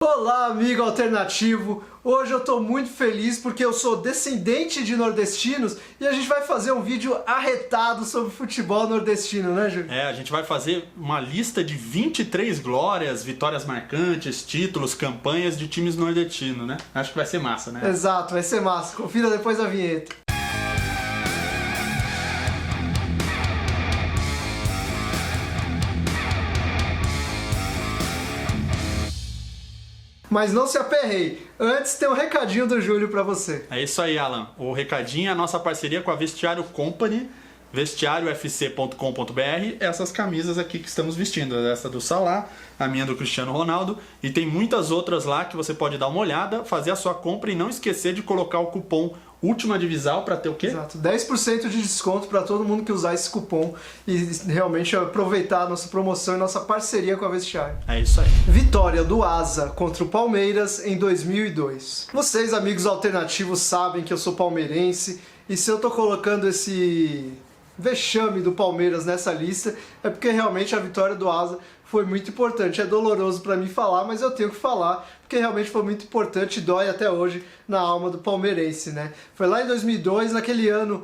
Olá, amigo alternativo! Hoje eu tô muito feliz porque eu sou descendente de nordestinos e a gente vai fazer um vídeo arretado sobre futebol nordestino, né, Júlio? A gente vai fazer uma lista de 23 glórias, vitórias marcantes, títulos, campanhas de times nordestinos, né? Acho que vai ser massa, né? Exato, vai ser massa. Confira depois da vinheta. Mas não se aperreie. Antes tem um recadinho do Júlio pra você. É isso aí, Alan. O recadinho é a nossa parceria com a Vestiário Company, vestiariofc.com.br. Essas camisas aqui que estamos vestindo, essa do Salah, a minha do Cristiano Ronaldo, e tem muitas outras lá que você pode dar uma olhada, fazer a sua compra e não esquecer de colocar o cupom Última Divisão para ter o quê? Exato, 10% de desconto para todo mundo que usar esse cupom e realmente aproveitar a nossa promoção e nossa parceria com a Vestiário. É isso aí. Vitória do Asa contra o Palmeiras em 2002. Vocês, amigos alternativos, sabem que eu sou palmeirense e se eu tô colocando esse vexame do Palmeiras nessa lista é porque realmente a vitória do Asa foi muito importante. É doloroso para mim falar, mas eu tenho que falar porque realmente foi muito importante e dói até hoje na alma do palmeirense, né? Foi lá em 2002, naquele ano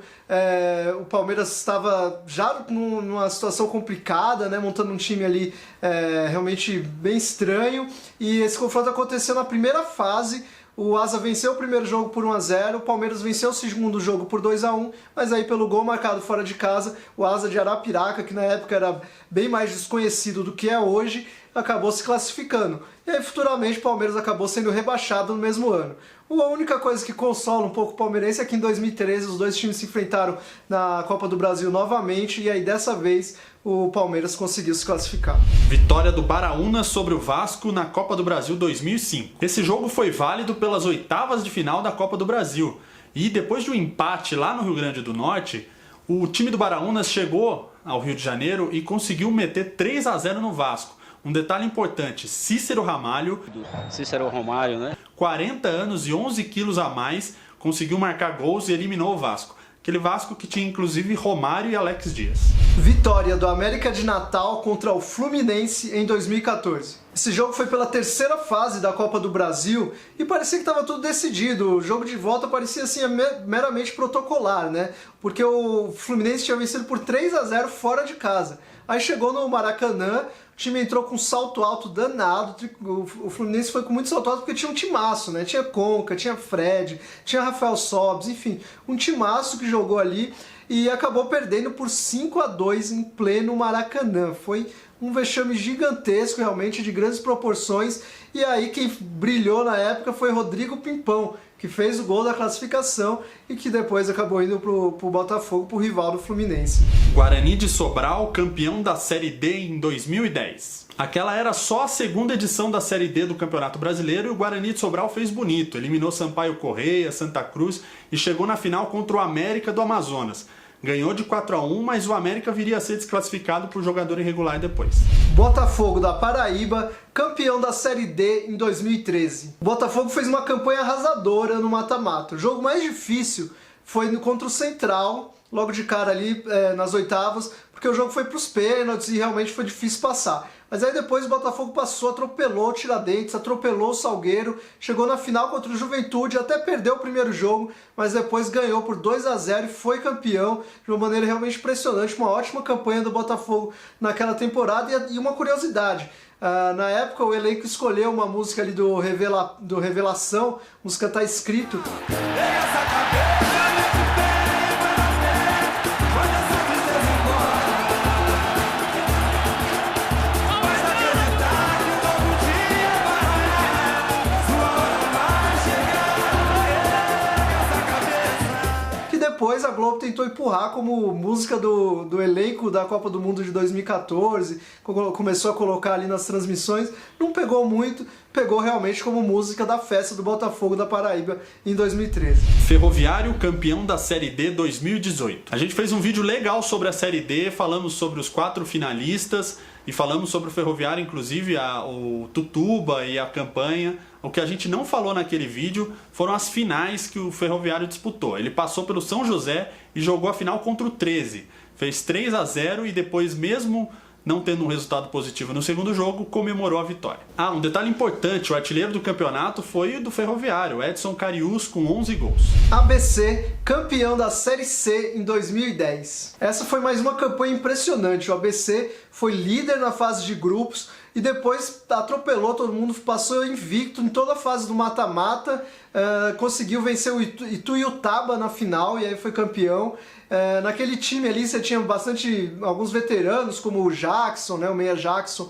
o Palmeiras estava já numa situação complicada, né? Montando um time ali realmente bem estranho, e esse confronto aconteceu na primeira fase. O Asa venceu o primeiro jogo por 1-0, o Palmeiras venceu o segundo jogo por 2-1, mas aí pelo gol marcado fora de casa, o Asa de Arapiraca, que na época era bem mais desconhecido do que é hoje, acabou se classificando. E aí futuramente o Palmeiras acabou sendo rebaixado no mesmo ano. A única coisa que consola um pouco o palmeirense é que em 2013 os dois times se enfrentaram na Copa do Brasil novamente, e aí dessa vez o Palmeiras conseguiu se classificar. Vitória do Baraúna sobre o Vasco na Copa do Brasil 2005. Esse jogo foi válido pelas oitavas de final da Copa do Brasil. E depois de um empate lá no Rio Grande do Norte, o time do Baraúnas chegou ao Rio de Janeiro e conseguiu meter 3-0 no Vasco. Um detalhe importante, Cícero Ramalho, né? 40 anos e 11 quilos a mais, conseguiu marcar gols e eliminou o Vasco. Aquele Vasco que tinha inclusive Romário e Alex Dias. Vitória do América de Natal contra o Fluminense em 2014. Esse jogo foi pela terceira fase da Copa do Brasil e parecia que estava tudo decidido. O jogo de volta parecia assim meramente protocolar, né? Porque o Fluminense tinha vencido por 3-0 fora de casa. Aí chegou no Maracanã, o time entrou com um salto alto danado. O Fluminense foi com muito salto alto porque tinha um timaço, né? Tinha Conca, tinha Fred, tinha Rafael Sobis, enfim, um timaço que jogou ali e acabou perdendo por 5-2 em pleno Maracanã. Foi um vexame gigantesco, realmente, de grandes proporções. E aí quem brilhou na época foi Rodrigo Pimpão, que fez o gol da classificação e que depois acabou indo pro Botafogo, pro rival do Fluminense. Guarani de Sobral, campeão da Série D em 2010. Aquela era só a segunda edição da Série D do Campeonato Brasileiro e o Guarani de Sobral fez bonito. Eliminou Sampaio Corrêa, Santa Cruz e chegou na final contra o América do Amazonas. Ganhou de 4-1, mas o América viria a ser desclassificado por jogador irregular depois. Botafogo da Paraíba, campeão da Série D em 2013. O Botafogo fez uma campanha arrasadora no mata-mata. O jogo mais difícil foi contra o Central, logo de cara ali nas oitavas, porque o jogo foi para os pênaltis e realmente foi difícil passar. Mas aí depois o Botafogo passou, atropelou o Tiradentes, atropelou o Salgueiro, chegou na final contra o Juventude, até perdeu o primeiro jogo, mas depois ganhou por 2-0 e foi campeão de uma maneira realmente impressionante, uma ótima campanha do Botafogo naquela temporada. E uma curiosidade, na época o elenco escolheu uma música ali do Revelação, a música tá escrito... Depois a Globo tentou empurrar como música do elenco da Copa do Mundo de 2014, começou a colocar ali nas transmissões, não pegou muito, pegou realmente como música da festa do Botafogo da Paraíba em 2013. Ferroviário, campeão da Série D 2018. A gente fez um vídeo legal sobre a Série D, falamos sobre os 4 finalistas e falamos sobre o Ferroviário, inclusive o Tutuba e a campanha. O que a gente não falou naquele vídeo foram as finais que o Ferroviário disputou. Ele passou pelo São José e jogou a final contra o 13. Fez 3-0 e depois, mesmo não tendo um resultado positivo no segundo jogo, comemorou a vitória. Um detalhe importante, o artilheiro do campeonato foi o do Ferroviário, Edson Cariús, com 11 gols. ABC, campeão da Série C em 2010. Essa foi mais uma campanha impressionante, o ABC foi líder na fase de grupos e depois atropelou todo mundo, passou invicto em toda a fase do mata-mata, conseguiu vencer o Ituiutaba na final e aí foi campeão. Naquele time ali você tinha alguns veteranos, como o Jackson, né, o meia Jackson,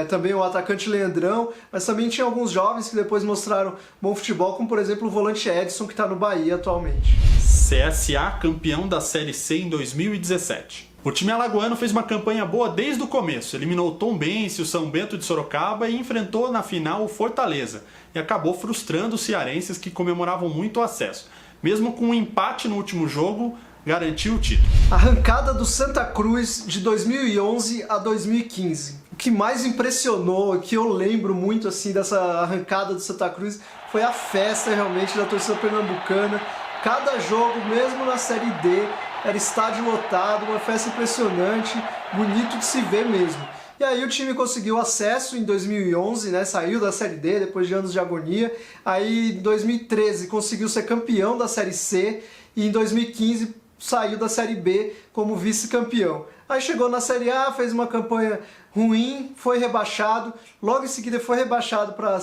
também o atacante Leandrão, mas também tinha alguns jovens que depois mostraram bom futebol, como por exemplo o volante Edson, que está no Bahia atualmente. CSA, campeão da Série C em 2017. O time alagoano fez uma campanha boa desde o começo, eliminou o Tombense, o São Bento de Sorocaba e enfrentou na final o Fortaleza, e acabou frustrando os cearenses que comemoravam muito o acesso. Mesmo com um empate no último jogo, garantiu o título. Arrancada do Santa Cruz de 2011 a 2015. O que mais impressionou, que eu lembro muito assim dessa arrancada do Santa Cruz, foi a festa realmente da torcida pernambucana. Cada jogo, mesmo na Série D, era estádio lotado, uma festa impressionante, bonito de se ver mesmo. E aí o time conseguiu acesso em 2011, né, saiu da Série D depois de anos de agonia. Aí em 2013 conseguiu ser campeão da Série C e em 2015 saiu da Série B como vice-campeão. Aí chegou na Série A, fez uma campanha ruim, foi rebaixado, logo em seguida foi rebaixado para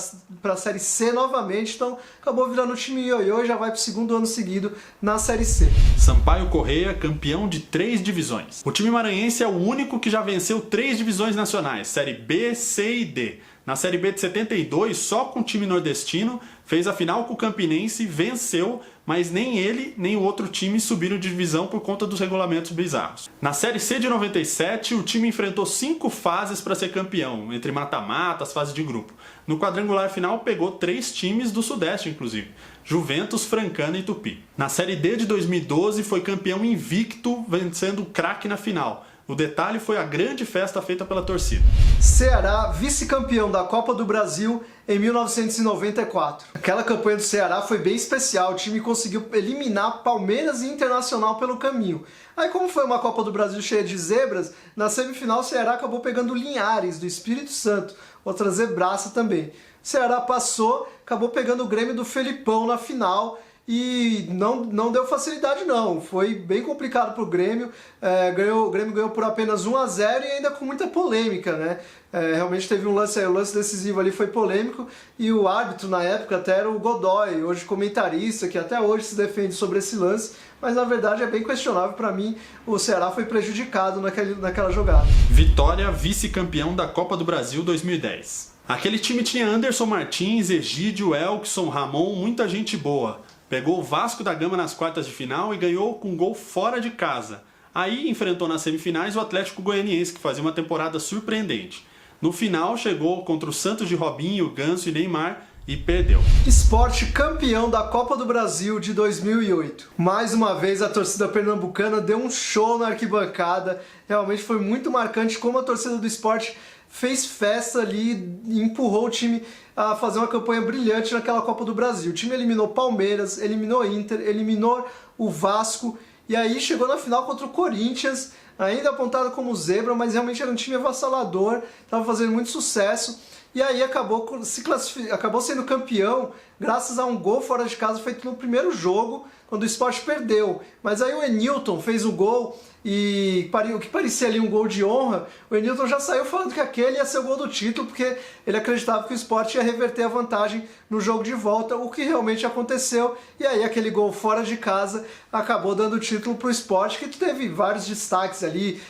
a Série C novamente, então acabou virando um time ioiô e já vai para o segundo ano seguido na Série C. Sampaio Corrêa, campeão de 3 divisões. O time maranhense é o único que já venceu 3 divisões nacionais, Série B, C e D. Na Série B de 72, só com o time nordestino, fez a final com o Campinense, venceu, mas nem ele nem o outro time subiram de divisão por conta dos regulamentos bizarros. Na Série C de 97, o time enfrentou 5 fases para ser campeão, entre mata-mata, as fases de grupo. No quadrangular final pegou 3 times do Sudeste, inclusive, Juventus, Francana e Tupi. Na Série D de 2012 foi campeão invicto, vencendo o Craque na final. O detalhe foi a grande festa feita pela torcida. Ceará, vice-campeão da Copa do Brasil em 1994. Aquela campanha do Ceará foi bem especial, o time conseguiu eliminar Palmeiras e Internacional pelo caminho. Aí como foi uma Copa do Brasil cheia de zebras, na semifinal o Ceará acabou pegando Linhares, do Espírito Santo, outra zebraça também. O Ceará passou, acabou pegando o Grêmio do Felipão na final, e não deu facilidade não, foi bem complicado para o Grêmio, o Grêmio ganhou por apenas 1-0 e ainda com muita polêmica, né? Realmente teve o lance decisivo ali, foi polêmico, e o árbitro na época até era o Godoy, hoje comentarista, que até hoje se defende sobre esse lance, mas na verdade é bem questionável. Para mim, o Ceará foi prejudicado naquela jogada. Vitória, vice-campeão da Copa do Brasil 2010. Aquele time tinha Anderson Martins, Egídio, Elkson, Ramon, muita gente boa. Pegou o Vasco da Gama nas quartas de final e ganhou com gol fora de casa. Aí enfrentou nas semifinais o Atlético Goianiense, que fazia uma temporada surpreendente. No final chegou contra o Santos de Robinho, Ganso e Neymar e perdeu. Sport campeão da Copa do Brasil de 2008. Mais uma vez a torcida pernambucana deu um show na arquibancada. Realmente foi muito marcante como a torcida do Sport fez festa ali e empurrou o time a fazer uma campanha brilhante naquela Copa do Brasil. O time eliminou Palmeiras, eliminou Inter, eliminou o Vasco e aí chegou na final contra o Corinthians, ainda apontado como zebra, mas realmente era um time avassalador, estava fazendo muito sucesso. E aí acabou sendo campeão graças a um gol fora de casa feito no primeiro jogo, quando o Sport perdeu. Mas aí o Enilton fez o gol e o que parecia ali um gol de honra, o Enilton já saiu falando que aquele ia ser o gol do título, porque ele acreditava que o Sport ia reverter a vantagem no jogo de volta, o que realmente aconteceu. E aí aquele gol fora de casa acabou dando o título para o Sport, que teve vários destaques ali.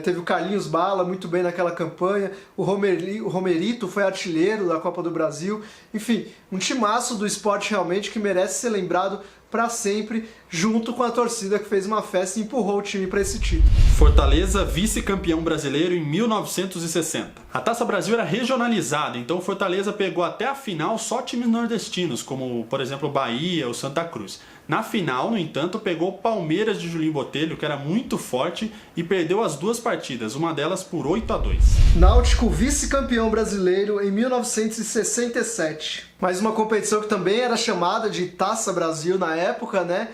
Teve o Carlinhos Bala muito bem naquela campanha, o Romerito foi artilheiro da Copa do Brasil. Enfim, um timaço do Sport realmente que merece ser lembrado para sempre, junto com a torcida que fez uma festa e empurrou o time para esse título. Fortaleza, vice-campeão brasileiro em 1960. A Taça Brasil era regionalizada, então o Fortaleza pegou até a final só times nordestinos, como por exemplo o Bahia ou Santa Cruz. Na final, no entanto, pegou o Palmeiras de Julinho Botelho, que era muito forte, e perdeu as duas partidas, uma delas por 8-2. Náutico vice-campeão brasileiro em 1967. Mais uma competição que também era chamada de Taça Brasil na época, né?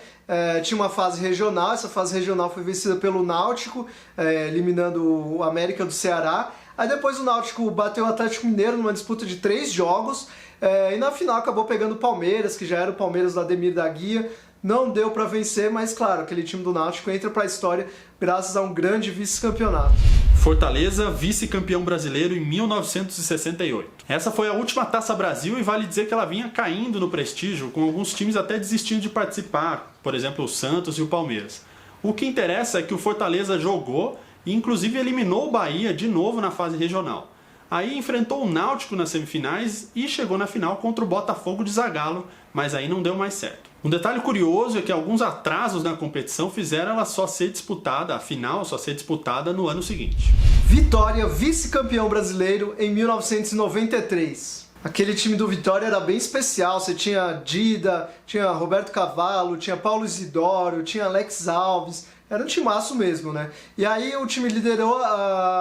Tinha uma fase regional, essa fase regional foi vencida pelo Náutico, eliminando o América do Ceará. Aí depois o Náutico bateu o Atlético Mineiro numa disputa de 3 jogos, e na final acabou pegando o Palmeiras, que já era o Palmeiras do Ademir da Guia. Não deu para vencer, mas claro, aquele time do Náutico entra para a história graças a um grande vice-campeonato. Fortaleza, vice-campeão brasileiro em 1968. Essa foi a última Taça Brasil e vale dizer que ela vinha caindo no prestígio, com alguns times até desistindo de participar, por exemplo o Santos e o Palmeiras. O que interessa é que o Fortaleza jogou e inclusive eliminou o Bahia de novo na fase regional. Aí enfrentou o Náutico nas semifinais e chegou na final contra o Botafogo de Zagallo, mas aí não deu mais certo. Um detalhe curioso é que alguns atrasos na competição fizeram ela só ser disputada, a final só ser disputada no ano seguinte. Vitória, vice-campeão brasileiro em 1993. Aquele time do Vitória era bem especial, você tinha Dida, tinha Roberto Cavallo, tinha Paulo Isidoro, tinha Alex Alves, era um timaço mesmo, né? E aí o time liderou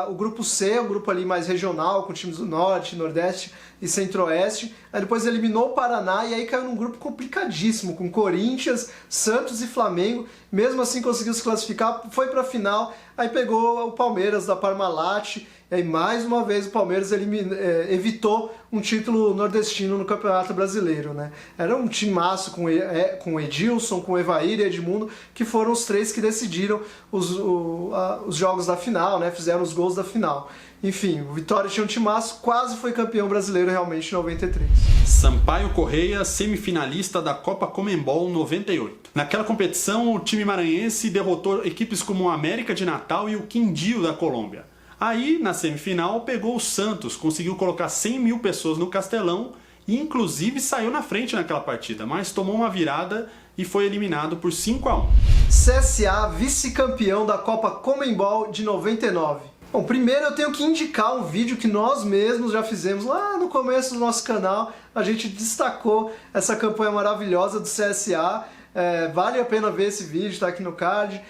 o grupo C, um grupo ali mais regional, com times do Norte, Nordeste e Centro-Oeste. Aí depois eliminou o Paraná e aí caiu num grupo complicadíssimo, com Corinthians, Santos e Flamengo. Mesmo assim conseguiu se classificar, foi pra final, aí pegou o Palmeiras da Parmalat. E aí mais uma vez o Palmeiras evitou um título nordestino no Campeonato Brasileiro, né? Era um timaço com Edilson, com Evair e Edmundo, que foram os 3 que decidiram os jogos da final, né? Fizeram os gols da final. Enfim, o Vitória tinha um timaço, quase foi campeão brasileiro realmente em 93. Sampaio Corrêa, semifinalista da Copa Comembol 98. Naquela competição, o time maranhense derrotou equipes como o América de Natal e o Quindio da Colômbia. Aí, na semifinal, pegou o Santos, conseguiu colocar 100 mil pessoas no Castelão e inclusive saiu na frente naquela partida, mas tomou uma virada e foi eliminado por 5-1. CSA, vice-campeão da Copa Comembol de 99. Bom, primeiro eu tenho que indicar um vídeo que nós mesmos já fizemos lá no começo do nosso canal. A gente destacou essa campanha maravilhosa do CSA. Vale a pena ver esse vídeo, está aqui no card,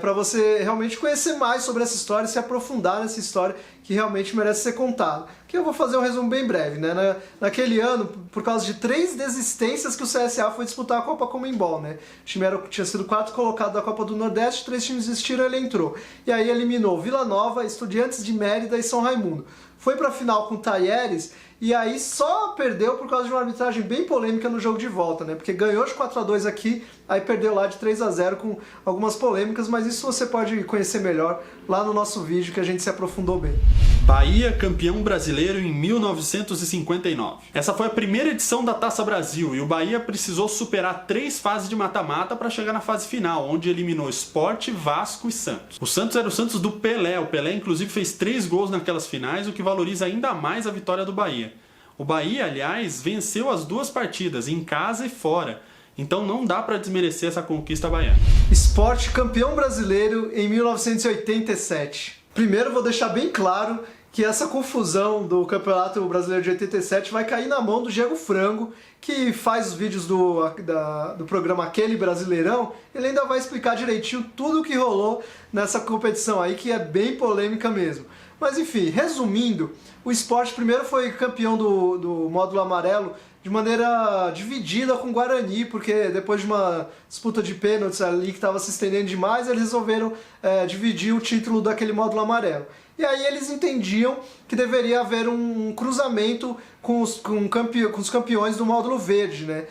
para você realmente conhecer mais sobre essa história, se aprofundar nessa história que realmente merece ser contada. Aqui eu vou fazer um resumo bem breve, né? Naquele ano, por causa de 3 desistências que o CSA foi disputar a Copa Comembol, né? O time tinha sido 4 colocado da Copa do Nordeste, 3 times desistiram, ele entrou. E aí eliminou Vila Nova, Estudiantes de Mérida e São Raimundo. Foi para a final com Talleres e aí só perdeu por causa de uma arbitragem bem polêmica no jogo de volta, né? Porque ganhou de 4-2 aqui, aí perdeu lá de 3-0 com algumas polêmicas, mas isso você pode conhecer melhor lá no nosso vídeo que a gente se aprofundou bem. Bahia, campeão brasileiro em 1959. Essa foi a primeira edição da Taça Brasil e o Bahia precisou superar 3 fases de mata-mata para chegar na fase final, onde eliminou Sport, Vasco e Santos. O Santos era o Santos do Pelé, o Pelé inclusive fez 3 gols naquelas finais, o que valoriza ainda mais a vitória do Bahia. O Bahia, aliás, venceu as 2 partidas, em casa e fora. Então não dá para desmerecer essa conquista baiana. Sport campeão brasileiro em 1987. Primeiro vou deixar bem claro que essa confusão do Campeonato Brasileiro de 87 vai cair na mão do Diego Frango, que faz os vídeos do programa Aquele Brasileirão. Ele ainda vai explicar direitinho tudo o que rolou nessa competição aí, que é bem polêmica mesmo. Mas enfim, resumindo, o Sport primeiro foi campeão do módulo amarelo de maneira dividida com o Guarani, porque depois de uma disputa de pênaltis ali que estava se estendendo demais, eles resolveram dividir o título daquele módulo amarelo. E aí eles entendiam que deveria haver um cruzamento com os campeões do módulo verde, né?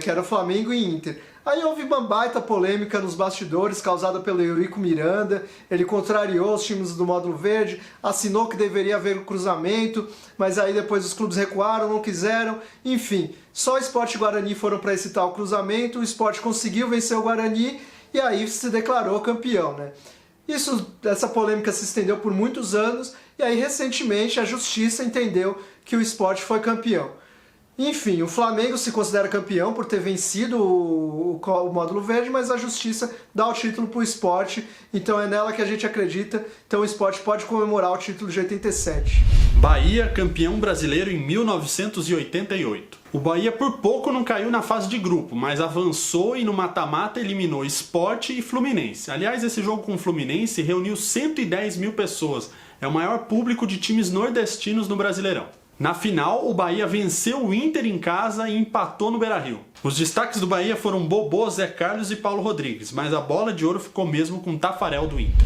Que era Flamengo e Inter. Aí houve uma baita polêmica nos bastidores, causada pelo Eurico Miranda. Ele contrariou os times do módulo verde, assinou que deveria haver um cruzamento, mas aí depois os clubes recuaram, não quiseram. Enfim, só o Sport e o Guarani foram para esse tal cruzamento, o Sport conseguiu vencer o Guarani e aí se declarou campeão, né? Essa polêmica se estendeu por muitos anos e aí recentemente a justiça entendeu que o Sport foi campeão. Enfim, o Flamengo se considera campeão por ter vencido o módulo verde, mas a justiça dá o título para o Sport, então é nela que a gente acredita, então o Sport pode comemorar o título de 87. Bahia, campeão brasileiro em 1988. O Bahia por pouco não caiu na fase de grupo, mas avançou e no mata-mata eliminou Sport e Fluminense. Aliás, esse jogo com o Fluminense reuniu 110 mil pessoas, é o maior público de times nordestinos no Brasileirão. Na final, o Bahia venceu o Inter em casa e empatou no Beira-Rio. Os destaques do Bahia foram Bobô, Zé Carlos e Paulo Rodrigues, mas a bola de ouro ficou mesmo com o Tafarel do Inter.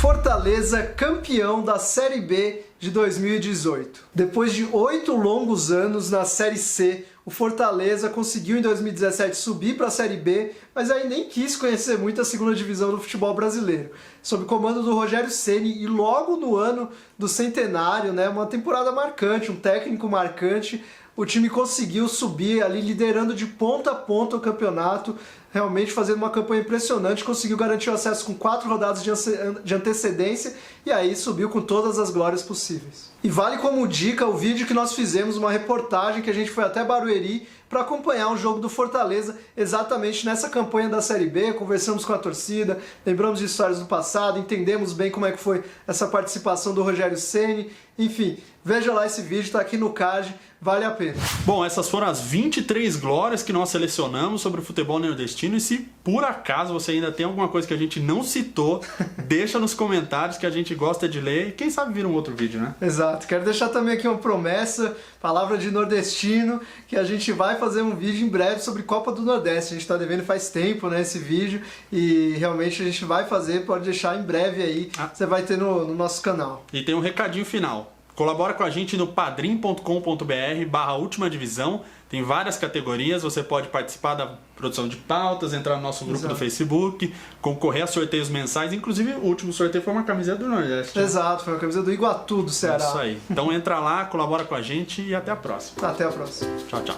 Fortaleza, campeão da Série B de 2018. Depois de 8 longos anos na Série C, o Fortaleza conseguiu em 2017 subir para a Série B, mas aí nem quis conhecer muito a segunda divisão do futebol brasileiro. Sob o comando do Rogério Ceni e logo no ano do centenário, né, uma temporada marcante, um técnico marcante, o time conseguiu subir ali liderando de ponta a ponta o campeonato, realmente fazendo uma campanha impressionante, conseguiu garantir o acesso com 4 rodadas de antecedência e aí subiu com todas as glórias possíveis. E vale como dica o vídeo que nós fizemos, uma reportagem que a gente foi até Barueri para acompanhar o jogo do Fortaleza exatamente nessa campanha da Série B, conversamos com a torcida, lembramos de histórias do passado, entendemos bem como é que foi essa participação do Rogério Ceni, enfim, veja lá esse vídeo, está aqui no card, vale a pena. Bom, essas foram as 23 glórias que nós selecionamos sobre o futebol nordestino e se por acaso você ainda tem alguma coisa que a gente não citou, deixa nos comentários que a gente gosta de ler e quem sabe vira um outro vídeo, né? Exato, quero deixar também aqui uma promessa, palavra de nordestino, que a gente vai fazer um vídeo em breve sobre Copa do Nordeste, a gente está devendo faz tempo, né, esse vídeo e realmente a gente vai fazer, pode deixar em breve aí, você vai ter no nosso canal. E tem um recadinho final. Colabora com a gente no padrim.com.br/última divisão. Tem várias categorias, você pode participar da produção de pautas, entrar no nosso grupo do Facebook, concorrer a sorteios mensais. Inclusive, o último sorteio foi uma camiseta do Nordeste. Exato, foi uma camiseta do Iguatu, do Ceará. Isso aí. Então entra lá, colabora com a gente e até a próxima. Até a próxima. Tchau, tchau.